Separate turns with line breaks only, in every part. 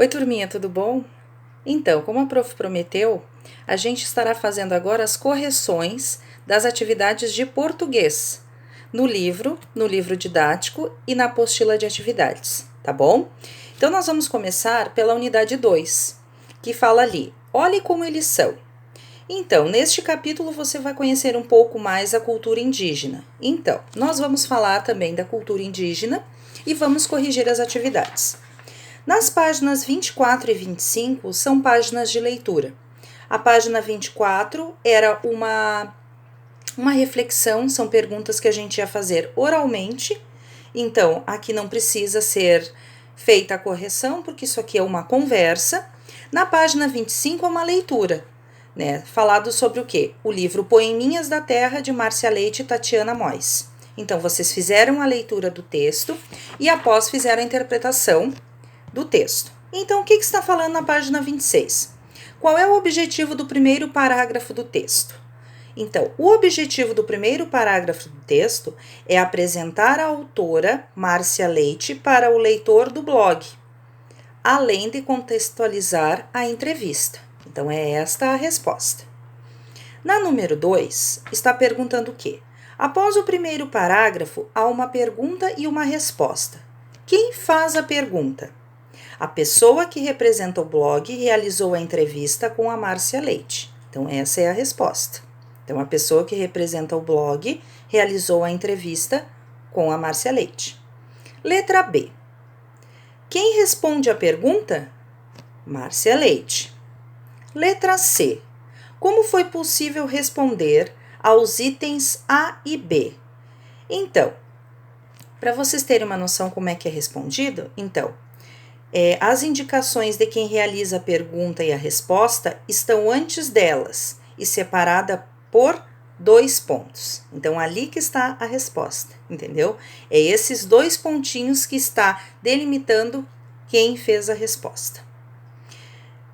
Oi, turminha, tudo bom? Então, como a prof prometeu, a gente estará fazendo agora as correções das atividades de português no livro didático e na apostila de atividades, tá bom? Então, nós vamos começar pela unidade 2, que fala ali, olhe como eles são. Então, neste capítulo você vai conhecer um pouco mais a cultura indígena. Então, nós vamos falar também da cultura indígena e vamos corrigir as atividades. Nas páginas 24 e 25 são páginas de leitura. A página 24 era uma reflexão, são perguntas que a gente ia fazer oralmente. Então, aqui não precisa ser feita a correção, porque isso aqui é uma conversa. Na página 25 é uma leitura, né? Falado sobre o quê? O livro Poeminhas da Terra, de Márcia Leite e Tatiana Mois. Então, vocês fizeram a leitura do texto e após fizeram a interpretação do texto. Então, o que está falando na página 26? Qual é o objetivo do primeiro parágrafo do texto? Então, o objetivo do primeiro parágrafo do texto é apresentar a autora Márcia Leite para o leitor do blog, além de contextualizar a entrevista. Então, é esta a resposta. Na número 2, está perguntando o quê? Após o primeiro parágrafo, há uma pergunta e uma resposta. Quem faz a pergunta? A pessoa que representa o blog realizou a entrevista com a Márcia Leite. Então, essa é a resposta. Então, a pessoa que representa o blog realizou a entrevista com a Márcia Leite. Letra B. Quem responde a pergunta? Márcia Leite. Letra C. Como foi possível responder aos itens A e B? Então, para vocês terem uma noção como é que é respondido, então, as indicações de quem realiza a pergunta e a resposta estão antes delas e separada por 2 pontos. Então, ali que está a resposta, entendeu? É esses 2 pontinhos que está delimitando quem fez a resposta.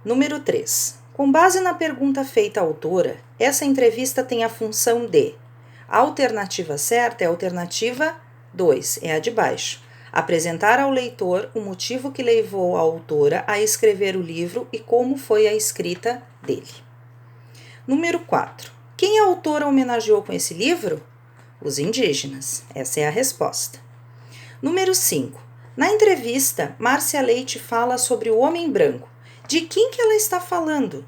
Número 3. Com base na pergunta feita à autora, essa entrevista tem a função de... A alternativa certa é a alternativa 2, é a de baixo. Apresentar ao leitor o motivo que levou a autora a escrever o livro e como foi a escrita dele. Número 4. Quem a autora homenageou com esse livro? Os indígenas. Essa é a resposta. Número 5. Na entrevista, Márcia Leite fala sobre o homem branco. De quem que ela está falando?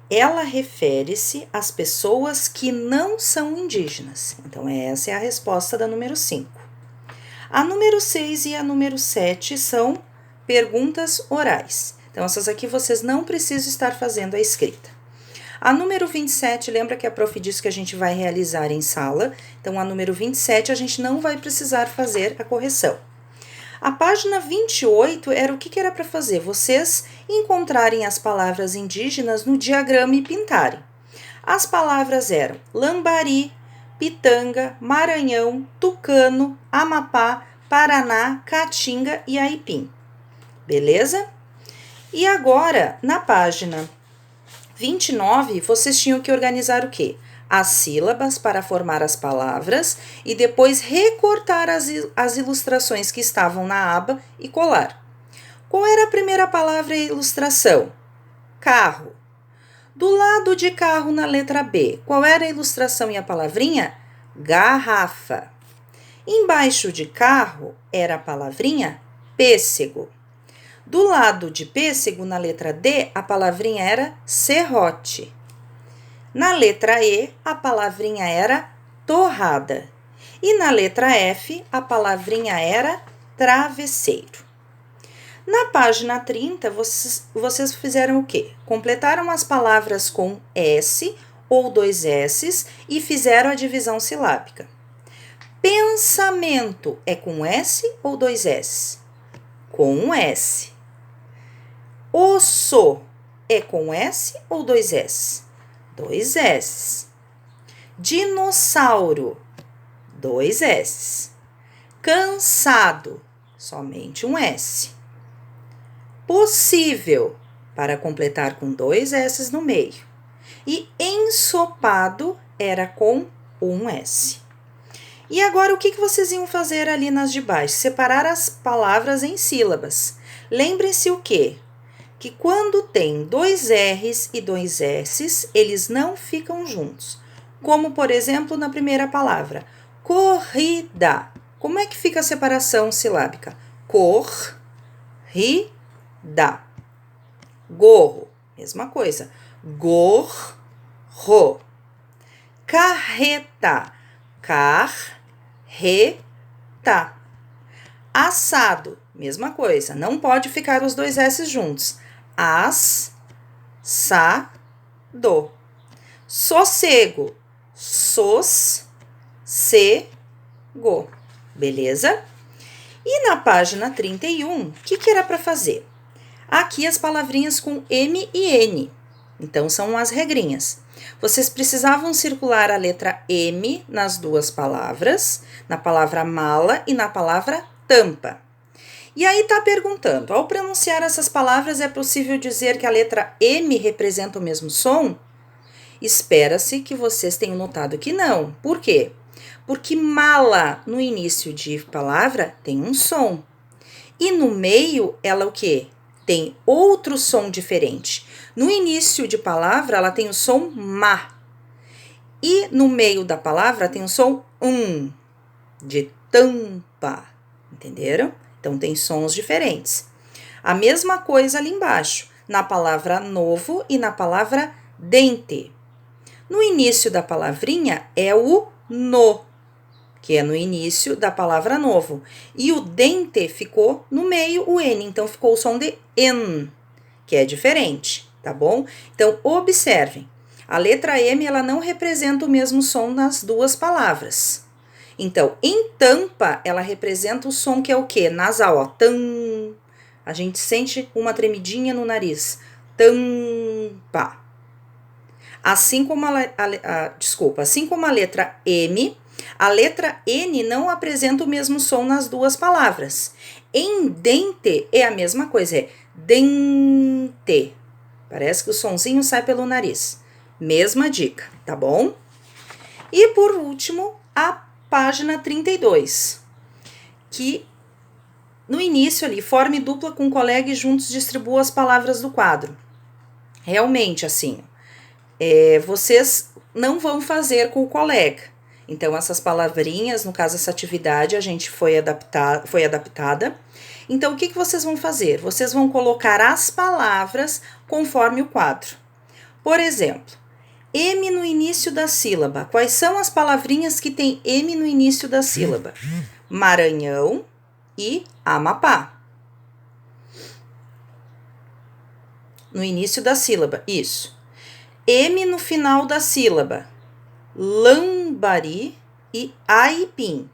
Ela refere-se às pessoas que não são indígenas. Então, essa é a resposta da número 5. A número 6 e a número 7 são perguntas orais. Então, essas aqui vocês não precisam estar fazendo a escrita. A número 27, lembra que a prof disse que a gente vai realizar em sala. Então, a número 27 a gente não vai precisar fazer a correção. A página 28 era o que era para fazer? Vocês encontrarem as palavras indígenas no diagrama e pintarem. As palavras eram lambari, Pitanga, Maranhão, Tucano, Amapá, Paraná, Caatinga e Aipim. Beleza? E agora, na página 29, vocês tinham que organizar o quê? As sílabas para formar as palavras e depois recortar as ilustrações que estavam na aba e colar. Qual era a primeira palavra e ilustração? Carro. Do lado de carro, na letra B, qual era a ilustração e a palavrinha? Garrafa. Embaixo de carro era a palavrinha pêssego. Do lado de pêssego, na letra D, a palavrinha era serrote. Na letra E, a palavrinha era torrada. E na letra F, a palavrinha era travesseiro. Na página 30, vocês fizeram o quê? Completaram as palavras com S ou 2 S's e fizeram a divisão silábica. Pensamento é com S ou 2 S? Com um S. Osso é com S ou 2 S? 2 S. Dinossauro, 2 S. Cansado, somente um S. Possível, para completar com 2 S no meio. E ensopado era com um S. E agora, o que vocês iam fazer ali nas de baixo? Separar as palavras em sílabas. Lembrem-se o quê? que quando tem dois R's e dois S's, eles não ficam juntos. Como, por exemplo, na primeira palavra, corrida. Como é que fica a separação silábica? Cor-ri-da. Gorro, mesma coisa. Gorro. Carreta. Car-re-ta. Assado, mesma coisa. Não pode ficar os dois S juntos. As-sa-do. Sossego. Sos-se-go. Beleza? E na página 31, o que era para fazer? Aqui as palavrinhas com M e N. Então, são as regrinhas. Vocês precisavam circular a letra M nas duas palavras, na palavra mala e na palavra tampa. E aí tá perguntando, ao pronunciar essas palavras, é possível dizer que a letra M representa o mesmo som? Espera-se que vocês tenham notado que não. Por quê? Porque mala, no início de palavra, tem um som. E no meio, ela o quê? Tem outro som diferente. No início de palavra, ela tem o som ma. E no meio da palavra, tem o som de tampa. Entenderam? Então, tem sons diferentes. A mesma coisa ali embaixo, na palavra novo e na palavra dente. No início da palavrinha é o no, que é no início da palavra novo. E o dente ficou no meio, o N, então ficou o som de N, que é diferente, tá bom? Então, observem, a letra M, ela não representa o mesmo som nas duas palavras. Então, em tampa, ela representa o som que é o quê? Nasal, ó, tam. A gente sente uma tremidinha no nariz. Tampa. Assim como assim como a letra M, a letra N não apresenta o mesmo som nas duas palavras. Em dente é a mesma coisa, é dente. Parece que o sonzinho sai pelo nariz. Mesma dica, tá bom? E por último, a página 32, que no início ali, forme dupla com colega e juntos distribua as palavras do quadro. Realmente, assim, vocês não vão fazer com o colega. Então, essas palavrinhas, no caso, essa atividade, a gente foi adaptada. Então, o que vocês vão fazer? Vocês vão colocar as palavras conforme o quadro. Por exemplo, M no início da sílaba. Quais são as palavrinhas que tem M no início da sílaba? Maranhão e Amapá. No início da sílaba, isso. M no final da sílaba. Lambari e Aipim.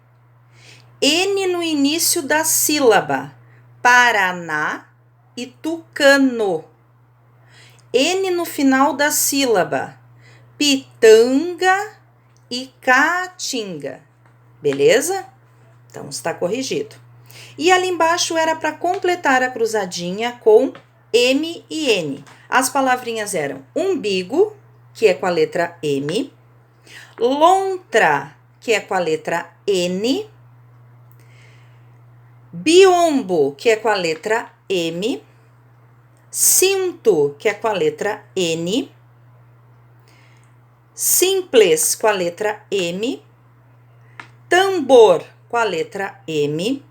N no início da sílaba. Paraná e Tucano. N no final da sílaba. Pitanga e Caatinga. Beleza? Então, está corrigido. E ali embaixo era para completar a cruzadinha com M e N. As palavrinhas eram umbigo, que é com a letra M, lontra, que é com a letra N, biombo, que é com a letra M, cinto, que é com a letra N, simples, com a letra M, tambor, com a letra M,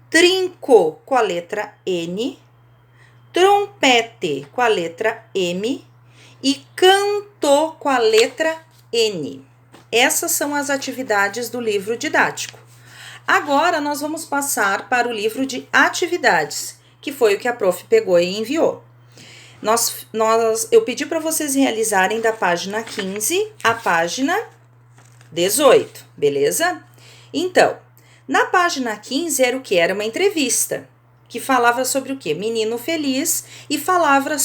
trinco, com a letra N, trompete, com a letra M e canto, com a letra N. Essas são as atividades do livro didático. Agora, nós vamos passar para o livro de atividades, que foi o que a prof pegou e enviou. Eu pedi para vocês realizarem da página 15 à página 18, beleza? Então, na página 15 era o que? Era uma entrevista, que falava sobre o quê? Menino feliz, e falava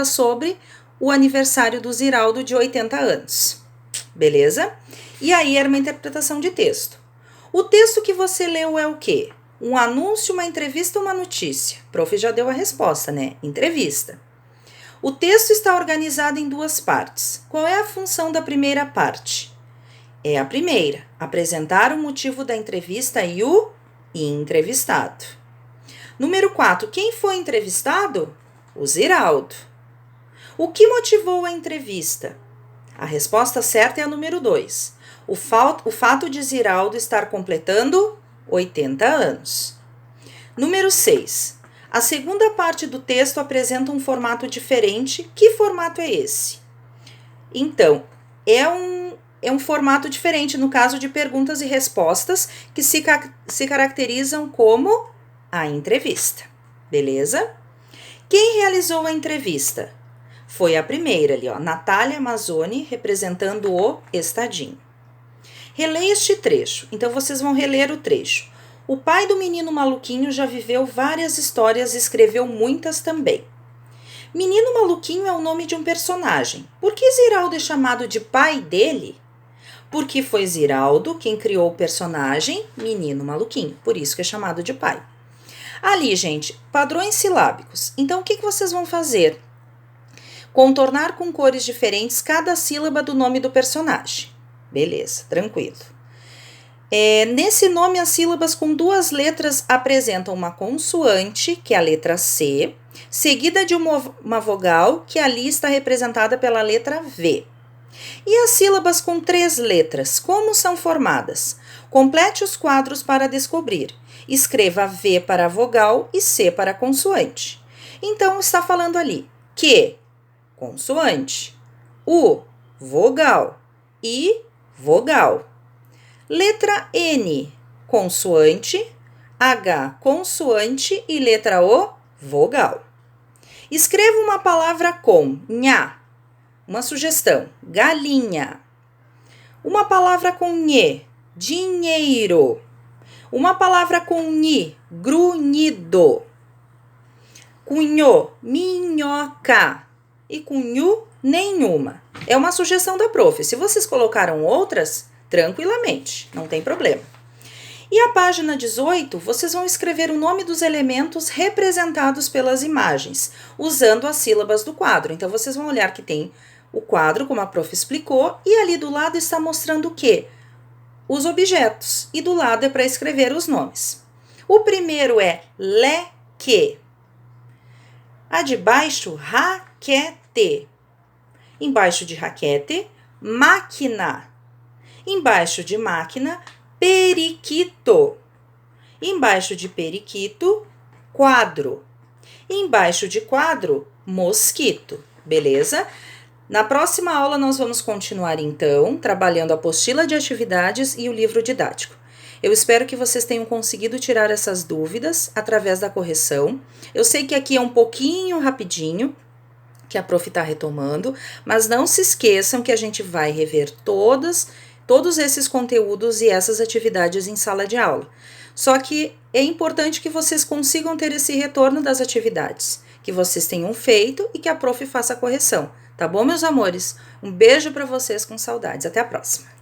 sobre o aniversário do Ziraldo de 80 anos, beleza? E aí era uma interpretação de texto. O texto que você leu é o quê? Um anúncio, uma entrevista ou uma notícia? O prof já deu a resposta, né? Entrevista. O texto está organizado em duas partes. Qual é a função da primeira parte? É a primeira, apresentar o motivo da entrevista e o entrevistado. Número 4, quem foi entrevistado? O Ziraldo. O que motivou a entrevista? A resposta certa é a número 2. O fato de Ziraldo estar completando 80 anos. Número 6. A segunda parte do texto apresenta um formato diferente. Que formato é esse? Então, é um formato diferente no caso de perguntas e respostas que se caracterizam como a entrevista. Beleza? Quem realizou a entrevista? Foi a primeira ali, ó, Natália Mazzoni, representando o Estadinho. Releia este trecho. Então, vocês vão reler o trecho. O pai do menino maluquinho já viveu várias histórias e escreveu muitas também. Menino Maluquinho é o nome de um personagem. Por que Ziraldo é chamado de pai dele? Porque foi Ziraldo quem criou o personagem Menino Maluquinho. Por isso que é chamado de pai. Ali, gente, padrões silábicos. Então, o que vocês vão fazer? Contornar com cores diferentes cada sílaba do nome do personagem. Beleza, tranquilo. Nesse nome, as sílabas com 2 letras apresentam uma consoante, que é a letra C, seguida de uma vogal, que ali está representada pela letra V. E as sílabas com 3 letras, como são formadas? Complete os quadros para descobrir. Escreva V para a vogal e C para a consoante. Então, está falando ali Q, consoante, U, vogal, I, vogal. Letra N, consoante, H, consoante e letra O, vogal. Escreva uma palavra com nha. Uma sugestão, galinha. Uma palavra com nhe, dinheiro. Uma palavra com ni, grunhido. Com nho, minhoca. E com nhu, nenhuma. É uma sugestão da prof. Se vocês colocaram outras, tranquilamente, não tem problema. E a página 18, vocês vão escrever o nome dos elementos representados pelas imagens, usando as sílabas do quadro. Então, vocês vão olhar que tem o quadro, como a prof explicou, e ali do lado está mostrando o quê? Os objetos. E do lado é para escrever os nomes. O primeiro é leque. A de baixo, raquete. Embaixo de raquete, máquina. Embaixo de máquina, periquito. Embaixo de periquito, quadro. Embaixo de quadro, mosquito. Beleza? Na próxima aula nós vamos continuar então trabalhando a apostila de atividades e o livro didático. Eu espero que vocês tenham conseguido tirar essas dúvidas através da correção. Eu sei que aqui é um pouquinho rapidinho, que a prof está retomando, mas não se esqueçam que a gente vai rever todos esses conteúdos e essas atividades em sala de aula. Só que é importante que vocês consigam ter esse retorno das atividades, que vocês tenham feito e que a prof faça a correção. Tá bom, meus amores? Um beijo para vocês com saudades. Até a próxima.